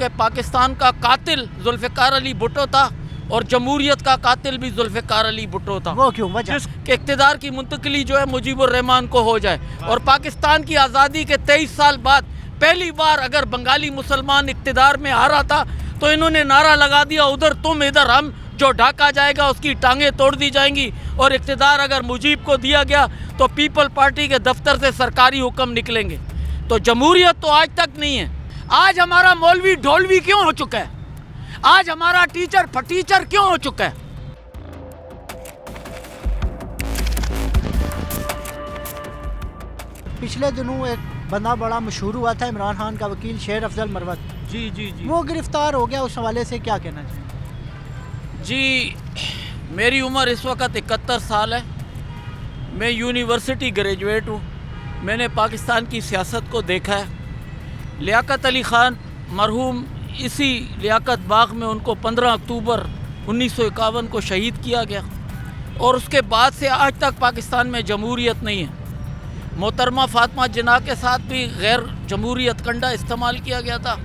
کہ پاکستان کا قاتل ذوالفقار علی بھٹو تھا اور جمہوریت کا قاتل بھی ذوالفقار علی بھٹو تھا. وہ کیوں وجہ؟ جس کے اقتدار کی منتقلی جو ہے مجیب الرحمان کو ہو جائے. اور پاکستان کی آزادی کے 23 سال بعد پہلی بار اگر بنگالی مسلمان اقتدار میں آ رہا تھا تو انہوں نے نعرہ لگا دیا ادھر تم ادھر ہم، جو ڈھاکہ جائے گا اس کی ٹانگیں توڑ دی جائیں گی. اور اقتدار اگر مجیب کو دیا گیا تو پیپل پارٹی کے دفتر سے سرکاری حکم نکلیں گے. تو جمہوریت تو آج تک نہیں ہے. آج ہمارا مولوی ڈھولوی کیوں ہو چکا ہے؟ آج ہمارا ٹیچر پھٹیچر کیوں ہو چکا ہے؟ پچھلے دنوں ایک بندہ بڑا مشہور ہوا تھا، عمران خان کا وکیل شیر افضل مروت. جی جی جی وہ گرفتار ہو گیا، اس حوالے سے کیا کہنا چاہیے؟ جی میری عمر اس وقت 71 سال ہے. میں یونیورسٹی گریجویٹ ہوں. میں نے پاکستان کی سیاست کو دیکھا ہے. لیاقت علی خان مرحوم اسی لیاقت باغ میں ان کو 15 اکتوبر 1951 کو شہید کیا گیا، اور اس کے بعد سے آج تک پاکستان میں جمہوریت نہیں ہے. محترمہ فاطمہ جناح کے ساتھ بھی غیر جمہوریت کنڈا استعمال کیا گیا تھا.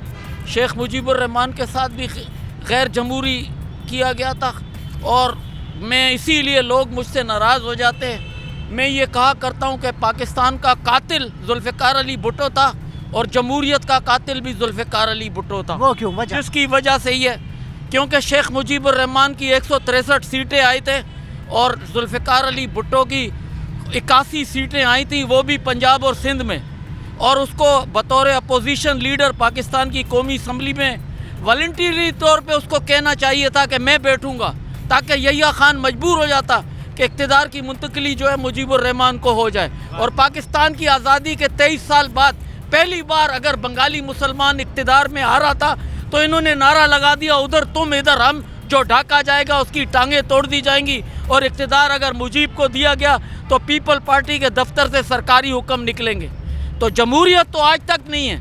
شیخ مجیب الرحمان کے ساتھ بھی غیر جمہوری کیا گیا تھا. اور میں اسی لیے لوگ مجھ سے ناراض ہو جاتے ہیں. میں یہ کہا کرتا ہوں کہ پاکستان کا قاتل ذوالفقار علی بھٹو تھا اور جمہوریت کا قاتل بھی ذوالفقار علی بھٹو تھا. وہ کیوں وجہ؟ جس کی وجہ سے یہ کیونکہ شیخ مجیب الرحمان کی 163 سیٹیں آئی تھے اور ذوالفقار علی بھٹو کی 81 سیٹیں آئی تھیں، وہ بھی پنجاب اور سندھ میں. اور اس کو بطور اپوزیشن لیڈر پاکستان کی قومی اسمبلی میں والنٹری طور پہ اس کو کہنا چاہیے تھا کہ میں بیٹھوں گا، تاکہ یحییٰ خان مجبور ہو جاتا کہ اقتدار کی منتقلی جو ہے مجیب الرحمان کو ہو جائے. اور پاکستان کی آزادی کے 23 سال بعد پہلی بار اگر بنگالی مسلمان اقتدار میں آ رہا تھا تو انہوں نے نعرہ لگا دیا ادھر تم ادھر ہم، جو ڈھاکہ جائے گا اس کی ٹانگیں توڑ دی جائیں گی. اور اقتدار اگر مجیب کو دیا گیا تو پیپل پارٹی کے دفتر سے سرکاری حکم نکلیں گے. تو جمہوریت تو آج تک نہیں ہے.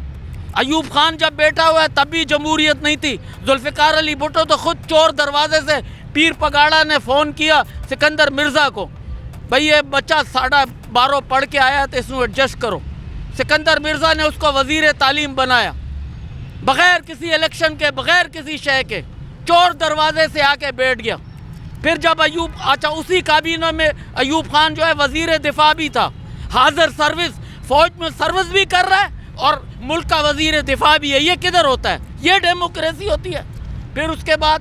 ایوب خان جب بیٹھا ہوا ہے تب بھی جمہوریت نہیں تھی. ذوالفقار علی بھٹو تو خود چور دروازے سے پیر پگاڑا نے فون کیا سکندر مرزا کو، بھئی یہ بچہ 12.5 پڑھ کے آیا تو اس میں ایڈجسٹ کرو. سکندر مرزا نے اس کو وزیر تعلیم بنایا بغیر کسی الیکشن کے، بغیر کسی شے کے، چور دروازے سے آ کے بیٹھ گیا. پھر جب اسی کابینہ میں ایوب خان جو ہے وزیر دفاع بھی تھا، حاضر سروس، فوج میں سروس بھی کر رہا ہے اور ملک کا وزیر دفاع بھی ہے. یہ کدھر ہوتا ہے؟ یہ ڈیموکریسی ہوتی ہے. پھر اس کے بعد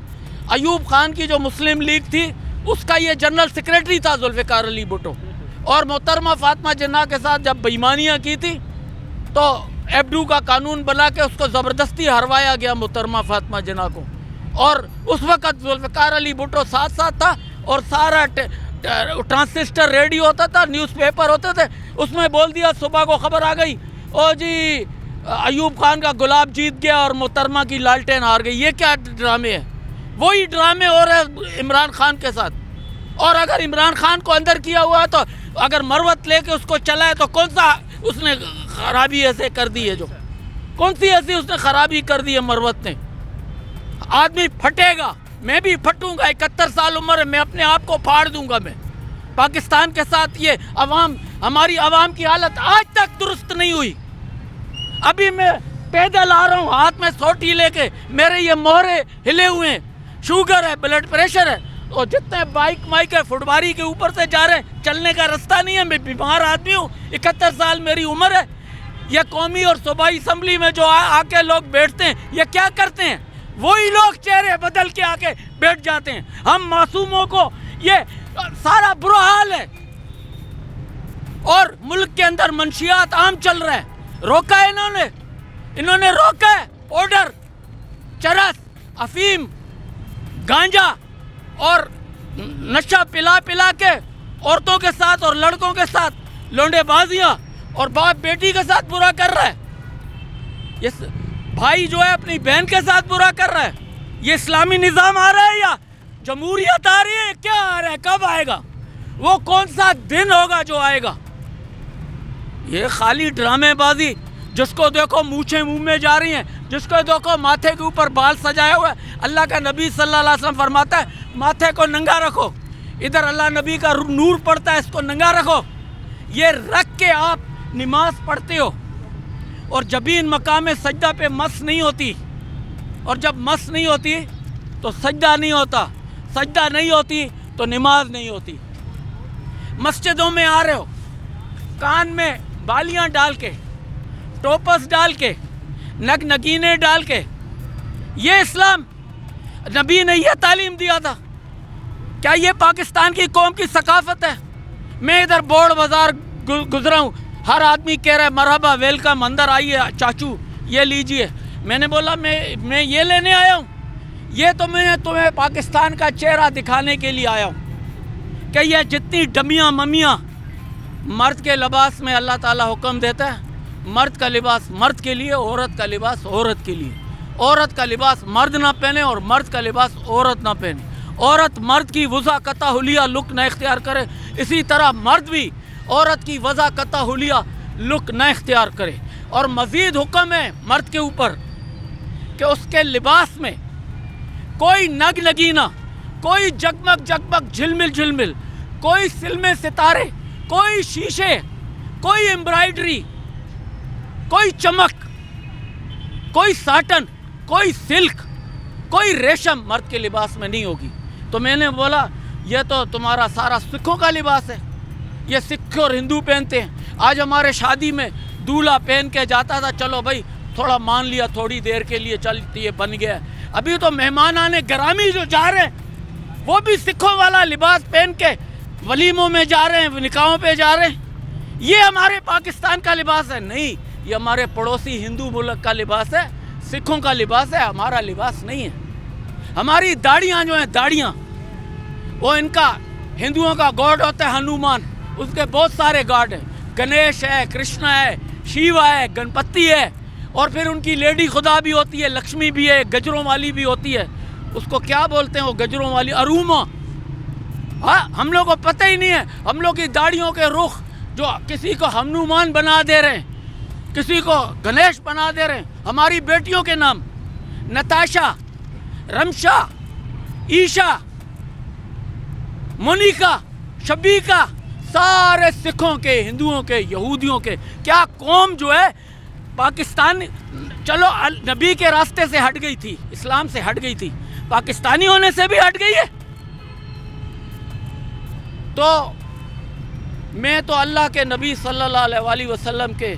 ایوب خان کی جو مسلم لیگ تھی اس کا یہ جنرل سیکریٹری تھا ذوالفقار علی بھٹو. اور محترمہ فاطمہ جناح کے ساتھ جب بےایمانیاں کی تھی تو ایبڈو کا قانون بنا کے اس کو زبردستی ہروایا گیا محترمہ فاطمہ جناح کو. اور اس وقت ذوالفقار علی بھٹو ساتھ ساتھ تھا اور سارا ٹرانسسٹر ریڈیو ہوتا تھا، نیوز پیپر ہوتے تھے، اس میں بول دیا صبح کو خبر آ گئی او جی ایوب خان کا گلاب جیت گیا اور محترمہ کی لالٹین ہار گئی. یہ کیا ڈرامے ہیں؟ وہی ڈرامے ہو رہے ہیں عمران خان کے ساتھ. اور اگر عمران خان کو اندر کیا ہوا ہے تو اگر مروت لے کے اس کو چلا ہے تو کون سا اس نے خرابی ایسے کر دی ہے؟ جو کون سی ایسی اس نے خرابی کر دی ہے مروت نے؟ آدمی پھٹے گا، میں بھی پھٹوں گا. 71 سال عمر ہے، میں اپنے آپ کو پھاڑ دوں گا. میں پاکستان کے ساتھ یہ ہماری عوام کی حالت آج تک درست نہیں ہوئی. ابھی میں پیدل آ رہا ہوں ہاتھ میں سوٹی لے کے، میرے یہ مہرے ہلے ہوئے ہیں، شوگر ہے، بلڈ پریشر ہے. اور جتنے بائک ہے فٹباری کے اوپر سے جا رہے ہیں، چلنے کا رستہ نہیں ہے. میں بیمار آدمی ہوں، 71 سال میری عمر ہے. یہ قومی اور صوبائی اسمبلی میں جو آ کے لوگ بیٹھتے ہیں یہ کیا کرتے ہیں؟ وہی لوگ چہرے بدل کے آ کے بیٹھ جاتے ہیں. ہم معصوموں کو یہ سارا برا حال ہے. اور ملک کے اندر منشیات عام چل رہا ہے. روکا ہے انہوں نے روکا ہے. آرڈر چرس، افیم، گانجا اور نشہ پلا کے عورتوں کے ساتھ اور لڑکوں کے ساتھ لونڈے بازیاں اور باپ بیٹی کے ساتھ برا کر رہا ہے. یہ بھائی جو ہے اپنی بہن کے ساتھ برا کر رہا ہے. یہ اسلامی نظام آ رہا ہے یا جمہوریت آ رہی ہے؟ کیا آ رہا ہے؟ کب آئے گا؟ وہ کون سا دن ہوگا جو آئے گا؟ یہ خالی ڈرامے بازی. جس کو دیکھو مونچھیں منہ میں جا رہی ہیں، جس کو دیکھو ماتھے کے اوپر بال سجایا ہوا ہے. اللہ کا نبی صلی اللہ علیہ وسلم فرماتا ہے ماتھے کو ننگا رکھو. ادھر اللہ نبی کا نور پڑتا ہے، اس کو ننگا رکھو. یہ رکھ کے آپ نماز پڑھتے ہو اور جبین مقام سجدہ پہ مس نہیں ہوتی. اور جب مس نہیں ہوتی تو سجدہ نہیں ہوتا، سجدہ نہیں ہوتی تو نماز نہیں ہوتی۔ مسجدوں میں آ رہے ہو کان میں بالیاں ڈال کے، ٹوپس ڈال کے، نگینے ڈال کے، یہ اسلام نبی نے یہ تعلیم دیا تھا؟ کیا یہ پاکستان کی قوم کی ثقافت ہے؟ میں ادھر بوڑ بازار گزرا ہوں، ہر آدمی کہہ رہا ہے مرحبا ویلکم، اندر آئیے چاچو یہ لیجئے۔ میں نے بولا میں یہ لینے آیا ہوں؟ یہ تو میں تمہیں پاکستان کا چہرہ دکھانے کے لیے آیا ہوں کہ یہ جتنی ڈمیاں ممیاں مرد کے لباس میں اللہ تعالیٰ حکم دیتا ہے، مرد کا لباس مرد کے لیے، عورت کا لباس عورت کے لیے، عورت کا لباس مرد نہ پہنے اور مرد کا لباس عورت نہ پہنے، عورت مرد کی وضع قطع حلیہ لک نہ اختیار کرے، اسی طرح مرد بھی عورت کی وضع قطع حلیہ لک نہ اختیار کرے۔ اور مزید حکم ہے مرد کے اوپر کہ اس کے لباس میں کوئی نگینہ، کوئی جگمگ جگمگ جھلمل جھلمل، کوئی سلمے ستارے، کوئی شیشے، کوئی امبرائڈری، کوئی چمک، کوئی ساٹن، کوئی سلک، کوئی ریشم مرد کے لباس میں نہیں ہوگی۔ تو میں نے بولا یہ تو تمہارا سارا سکھوں کا لباس ہے، یہ سکھ اور ہندو پہنتے ہیں۔ آج ہمارے شادی میں دولہا پہن کے جاتا تھا، چلو بھائی تھوڑا مان لیا تھوڑی دیر کے لیے، چلتی یہ بن گیا۔ ابھی تو مہمان آنے گرامی جو جا رہے ہیں وہ بھی سکھوں والا لباس پہن کے ولیموں میں جا رہے ہیں، نکاحوں پہ جا رہے ہیں۔ یہ ہمارے پاکستان کا لباس ہے؟ نہیں، یہ ہمارے پڑوسی ہندو ملک کا لباس ہے، سکھوں کا لباس ہے، ہمارا لباس نہیں ہے۔ ہماری داڑیاں جو ہیں، داڑیاں وہ ان کا ہندوؤں کا گاڈ ہوتا ہے ہنومان، اس کے بہت سارے گاڈ ہیں، گنیش ہے، کرشنا ہے، شیوا ہے، گنپتی ہے، اور پھر ان کی لیڈی خدا بھی ہوتی ہے، لکشمی بھی ہے، گجروں والی بھی ہوتی ہے۔ اس کو کیا بولتے ہیں وہ گجروں والی؟ اروما۔ ہاں، ہم لوگ کو پتہ ہی نہیں ہے۔ ہم لوگ کی داڑیوں کے رخ جو کسی کو ہنومان بنا دے رہے ہیں، کسی کو گنیش بنا دے رہے ہیں۔ ہماری بیٹیوں کے نام نتاشا، رمشا، ایشا، مونیکا، شبیکا، سارے سکھوں کے، ہندوؤں کے، یہودیوں کے۔ کیا قوم جو ہے پاکستان، چلو نبی کے راستے سے ہٹ گئی تھی، اسلام سے ہٹ گئی تھی، پاکستانی ہونے سے بھی ہٹ گئی ہے؟ تو میں تو اللہ کے نبی صلی اللہ علیہ وسلم کے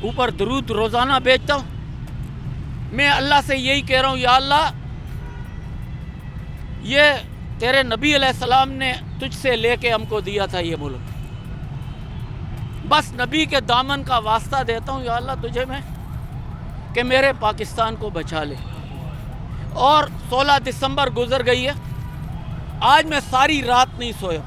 اوپر درود روزانہ بھیجتا ہوں۔ میں اللہ سے یہی کہہ رہا ہوں، یا اللہ یہ تیرے نبی علیہ السلام نے تجھ سے لے کے ہم کو دیا تھا یہ ملک، بس نبی کے دامن کا واسطہ دیتا ہوں یا اللہ تجھے میں کہ میرے پاکستان کو بچا لے۔ اور 16 دسمبر گزر گئی ہے، آج میں ساری رات نہیں سویا۔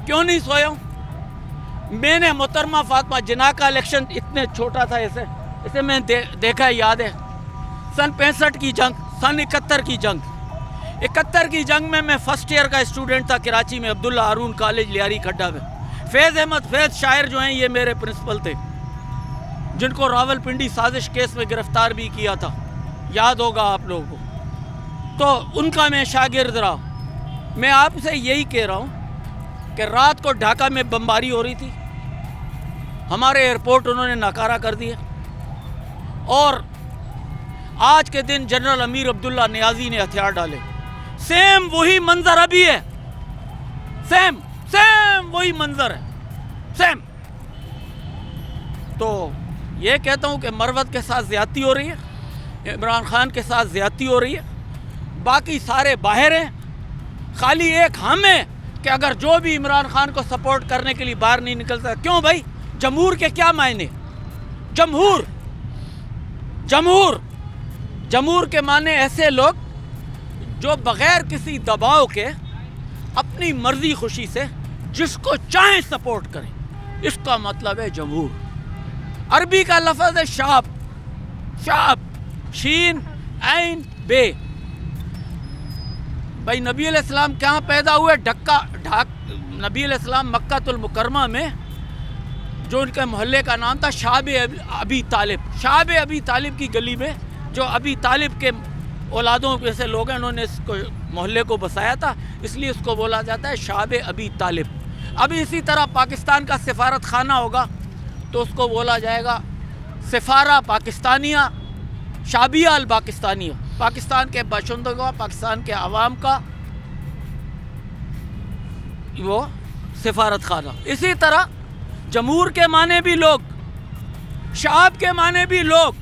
کیوں نہیں سویا ہوں؟ میں نے محترمہ فاطمہ جناح کا الیکشن اتنے چھوٹا تھا، اسے میں دیکھا ہے، یاد ہے سن 65 کی جنگ، سن 71 کی جنگ۔ 71 کی جنگ میں فرسٹ ایئر کا اسٹوڈنٹ تھا کراچی میں، عبداللہ ہارون کالج لیاری کھڈا میں۔ فیض احمد فیض شاعر جو ہیں یہ میرے پرنسپل تھے، جن کو راول پنڈی سازش کیس میں گرفتار بھی کیا تھا، یاد ہوگا آپ لوگوں کو۔ تو ان کا میں شاگرد رہا۔ میں آپ سے یہی کہہ رہا ہوں کہ رات کو ڈھاکہ میں بمباری ہو رہی تھی، ہمارے ایئرپورٹ انہوں نے ناکارہ کر دیا، اور آج کے دن جنرل امیر عبداللہ نیازی نے ہتھیار ڈالے۔ سیم وہی منظر ابھی ہے، سیم وہی منظر ہے، سیم۔ تو یہ کہتا ہوں کہ مروت کے ساتھ زیادتی ہو رہی ہے، عمران خان کے ساتھ زیادتی ہو رہی ہے، باقی سارے باہر ہیں، خالی ایک ہم ہیں کہ اگر جو بھی عمران خان کو سپورٹ کرنے کے لیے باہر نہیں نکلتا۔ کیوں بھائی؟ جمہور کے کیا معنی؟ جمہور کے معنی ایسے لوگ جو بغیر کسی دباؤ کے اپنی مرضی خوشی سے جس کو چاہیں سپورٹ کریں، اس کا مطلب ہے جمہور۔ عربی کا لفظ ہے شعب، شین عین بے۔ بھائی نبی علیہ السلام کہاں پیدا ہوئے؟ نبی علیہ السلام مکہ المکرمہ میں، جو ان کے محلے کا نام تھا شعب ابی طالب، شعب ابی طالب کی گلی میں، جو ابی طالب کے اولادوں جیسے لوگ ہیں، انہوں نے اس کو محلے کو بسایا تھا، اس لیے اس کو بولا جاتا ہے شعب ابی طالب۔ ابھی اسی طرح پاکستان کا سفارت خانہ ہوگا تو اس کو بولا جائے گا سفارہ پاکستانیہ شعبیہ الپاکستانیہ، پاکستان کے باشندوں کا، پاکستان کے عوام کا وہ سفارت خانہ۔ اسی طرح جمہور کے معنی بھی لوگ، شعب کے معنی بھی لوگ،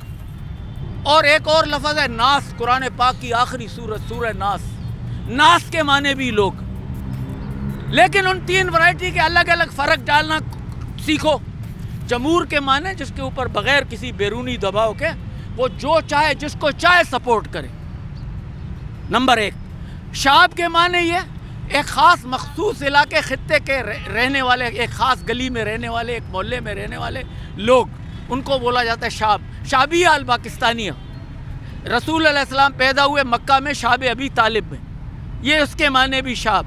اور ایک اور لفظ ہے ناس، قرآن پاک کی آخری سورت سورہ ناس، ناس کے معنی بھی لوگ۔ لیکن ان تین ورائٹی کے الگ الگ فرق ڈالنا سیکھو۔ جمہور کے معنی جس کے اوپر بغیر کسی بیرونی دباؤ کے وہ جو چاہے جس کو چاہے سپورٹ کرے، نمبر ایک۔ شعب کے معنی یہ ایک خاص مخصوص علاقے خطے کے رہنے والے، ایک خاص گلی میں رہنے والے، ایک محلے میں رہنے والے لوگ، ان کو بولا جاتا ہے شعب۔ شعبیہ الپاکستانیہ، رسول علیہ السلام پیدا ہوئے مکہ میں، شعب ابی طالب میں، یہ اس کے معنی بھی شعب،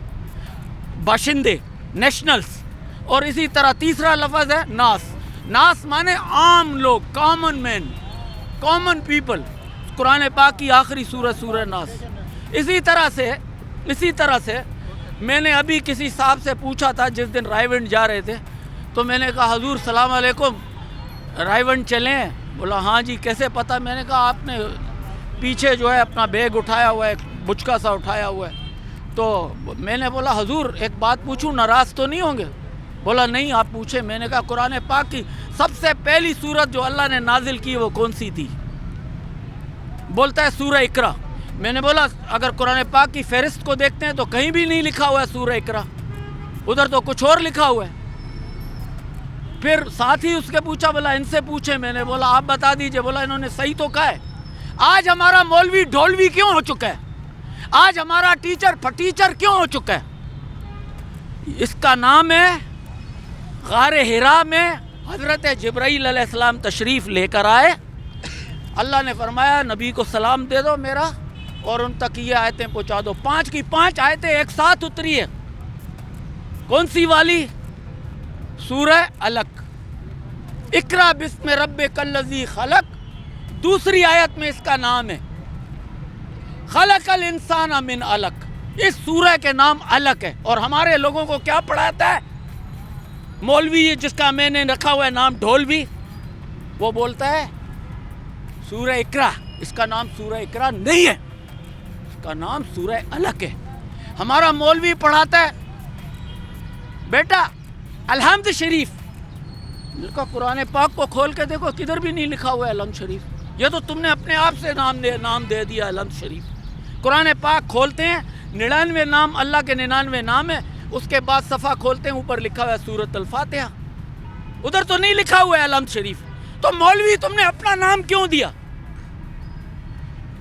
باشندے، نیشنلز۔ اور اسی طرح تیسرا لفظ ہے ناس، ناس معنی عام لوگ، کامن مین، کامن پیپل، قرآن پاک کی آخری سورت سورہ ناس۔ اسی طرح سے میں نے ابھی کسی صاحب سے پوچھا تھا جس دن رائے ونڈ جا رہے تھے، تو میں نے کہا حضور سلام علیکم، رائے ونڈ چلیں؟ بولا ہاں جی، کیسے پتہ؟ میں نے کہا آپ نے پیچھے جو ہے اپنا بیگ اٹھایا ہوا ہے، بچکا سا اٹھایا ہوا ہے۔ تو میں نے بولا حضور ایک بات پوچھوں، ناراض تو نہیں ہوں گے؟ بولا نہیں، آپ پوچھیں۔ میں نے کہا قرآن پاک کی سب سے پہلی سورت جو اللہ نے نازل کی وہ کون سی تھی؟ بولتا ہے سورہ اقرا۔ میں نے بولا اگر قرآن پاک کی فہرست کو دیکھتے ہیں تو کہیں بھی نہیں لکھا ہوا ہے سورہ اقرا، ادھر تو کچھ اور لکھا ہوا ہے۔ پھر ساتھ ہی اس کے پوچھا، بولا ان سے پوچھیں۔ میں نے بولا آپ بتا دیجئے۔ بولا انہوں نے صحیح تو کہا ہے۔ آج ہمارا مولوی ڈھولوی کیوں ہو چکا ہے؟ آج ہمارا ٹیچر پھٹیچر کیوں ہو چکا ہے؟ اس کا نام ہے غار حرا میں حضرت جبرائیل علیہ السلام تشریف لے کر آئے، اللہ نے فرمایا نبی کو سلام دے دو میرا اور ان تک یہ آیتیں پہنچا دو۔ 5 کی 5 آیتیں ایک ساتھ اتری ہے۔ کون سی والی؟ سورہ علق، اقرا بسم ربک الذی خلق۔ دوسری آیت میں اس کا نام ہے خلق الانسان من علق۔ اس سورہ کے نام علق ہے۔ اور ہمارے لوگوں کو کیا پڑھاتا ہے مولوی جس کا میں نے رکھا ہوا ہے نام ڈھولوی؟ وہ بولتا ہے سورہ اقرا۔ اس کا نام سورہ اقرا نہیں ہے، اس کا نام سورہ علق ہے۔ ہمارا مولوی پڑھاتا ہے بیٹا الحمد شریف، کا قرآن پاک کو کھول کے دیکھو کدھر بھی نہیں لکھا ہوا ہے الحمد شریف، یہ تو تم نے اپنے آپ سے نام دے دیا الحمد شریف۔ قرآن پاک کھولتے ہیں 99 نام، اللہ کے 99 نام ہے، اس کے بعد صفحہ کھولتے ہیں اوپر لکھا ہوا ہے سورۃ الفاتحہ، ادھر تو نہیں لکھا ہوا ہے الحمد شریف۔ تو مولوی تم نے اپنا نام کیوں دیا؟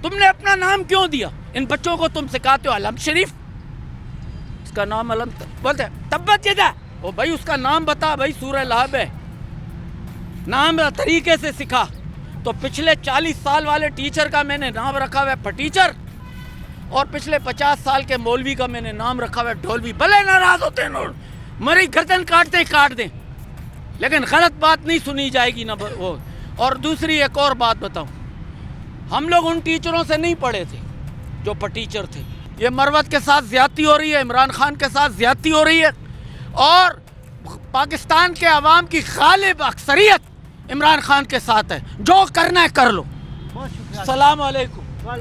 تم نے اپنا نام کیوں دیا؟ ان بچوں کو تم سکھاتے ہو الحمد شریف، اس کا نام الحمد بولتے ہیں تبت یدا، او بھائی اس کا نام بتا، بھائی سورہ لہب ہے، نام طریقے سے سکھا۔ تو پچھلے 40 سال والے ٹیچر کا میں نے نام رکھا ہوا ہے پھٹیچر، اور پچھلے 50 سال کے مولوی کا میں نے نام رکھا ہوا ہے ڈھولوی۔ بھلے ناراض ہوتے ہیں لوگ، میری گردن کاٹتے کاٹ دیں، لیکن غلط بات نہیں سنی جائے گی نہ وہ۔ اور دوسری ایک اور بات بتاؤں، ہم لوگ ان ٹیچروں سے نہیں پڑھے تھے جو پھٹیچر تھے۔ یہ مروت کے ساتھ زیادتی ہو رہی ہے، عمران خان کے ساتھ زیادتی ہو رہی ہے، اور پاکستان کے عوام کی غالب اکثریت عمران خان کے ساتھ ہے۔ جو کرنا ہے کر لو۔ بہت شکریہ۔ السلام علیکم۔